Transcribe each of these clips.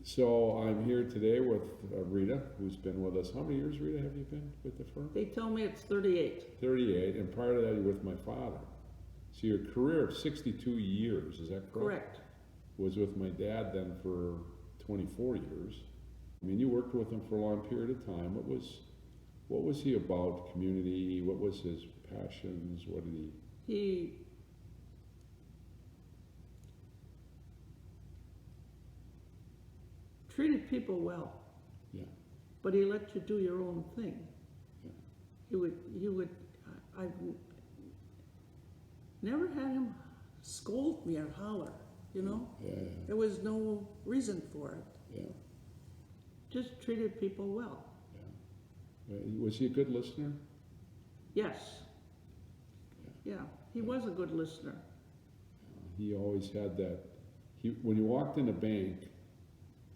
So I'm here today with Rita, who's been with us. How many years, Rita, have you been with the firm? They tell me it's 38. 38, and prior to that, you're with my father. So your career of 62 years, is that correct? Correct. Was with my dad then for 24 years. I mean, you worked with him for a long period of time. What was he about? Community? What was his passions? What did he? He treated people well. Yeah. But he let you do your own thing. Yeah. I've never had him scold me or holler, you know? Yeah. There was no reason for it. Yeah. Just treated people well. Yeah. Was he a good listener? Yes. Yeah, he was a good listener. He always had that. When you walked in the bank,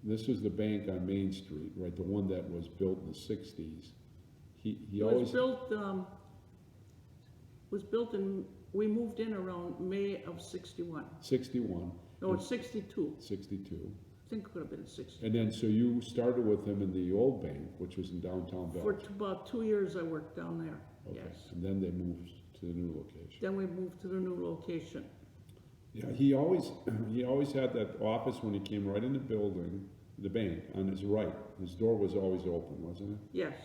this was the bank on Main Street, right? The one that was built in the 60s. He always was built in, we moved in around May of 61. 61. No, it's 62. 62. I think it could have been 60. And then, so you started with him in the old bank, which was in downtown For Belgium. about 2 years I worked down there, Okay. yes. And then they moved to the new location. Then we moved to the new location. Yeah, he always had that office when he came right in the building, the bank, on his right. His door was always open, wasn't it? Yes.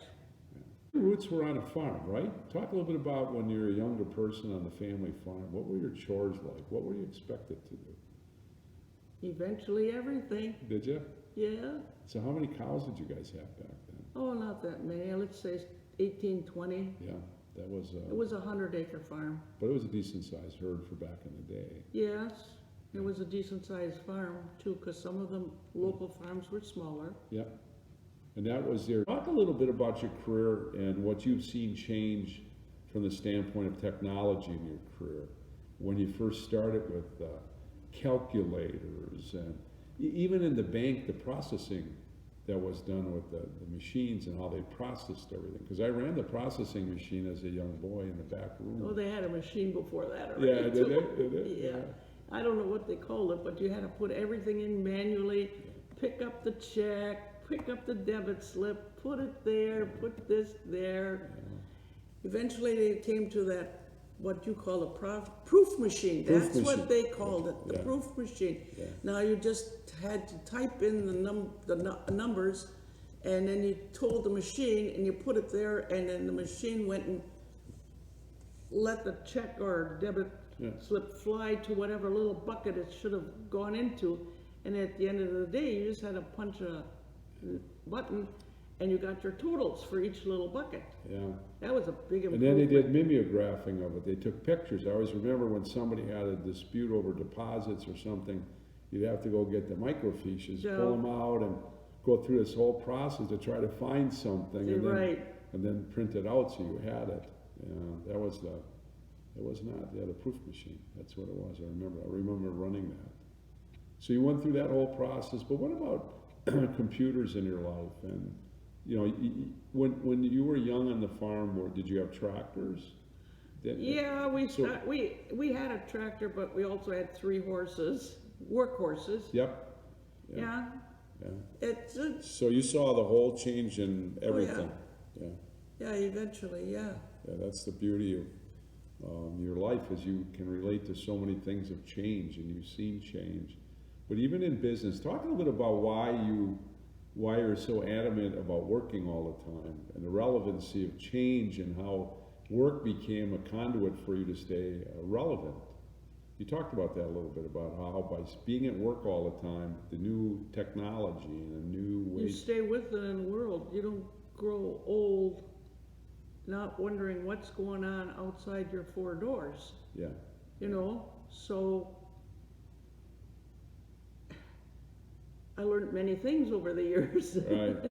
Your roots were on a farm, right? Talk a little bit about when you were a younger person on the family farm. What were your chores like? What were you expected to do? Eventually everything. Did you? Yeah. So how many cows did you guys have back then? Oh, not that many. Let's say 18, 20. Yeah, that was... It was a 100-acre farm. But it was a decent-sized herd for back in the day. Yes. It was a decent-sized farm, too, because some of the local farms were smaller. Yeah. And that was there. Talk a little bit about your career and what you've seen change from the standpoint of technology in your career. When you first started with calculators and even in the bank, the processing that was done with the machines and how they processed everything. Because I ran the processing machine as a young boy in the back room. Oh, they had a machine before that already. Yeah, did they? Did they? Yeah. I don't know what they called it, but you had to put everything in manually, pick up the check, pick up the debit slip, put it there, put this there. Yeah. Eventually they came to that, what you call a proof machine. That's what they called it, the proof machine. Yeah. Now you just had to type in the numbers, and then you told the machine, and you put it there, and then the machine went and let the check or debit slip fly to whatever little bucket it should have gone into. And at the end of the day, you just had to punch a button, and you got your totals for each little bucket. Yeah. That was a big improvement. And then they did mimeographing of it. They took pictures. I always remember when somebody had a dispute over deposits or something, you'd have to go get the microfiches, pull them out, and go through this whole process to try to find something, and then print it out so you had it. Yeah, that was the proof machine. That's what it was. I remember running that. So you went through that whole process. But what about computers in your life? And you know, when you were young on the farm, did you have tractors? Yeah, we had a tractor, but we also had 3 horses, work horses. Yep. Yeah. So you saw the whole change in everything. Oh, yeah. Yeah, eventually, yeah. Yeah, that's the beauty of your life, is you can relate to so many things of change, and you've seen change. But even in business, talk a little bit about why you're so adamant about working all the time, and the relevancy of change, and how work became a conduit for you to stay relevant. You talked about that a little bit, about how by being at work all the time, the new technology and the new ways... You stay with it in the world. You don't grow old not wondering what's going on outside your 4 doors. Yeah. You know, so I learned many things over the years. Right.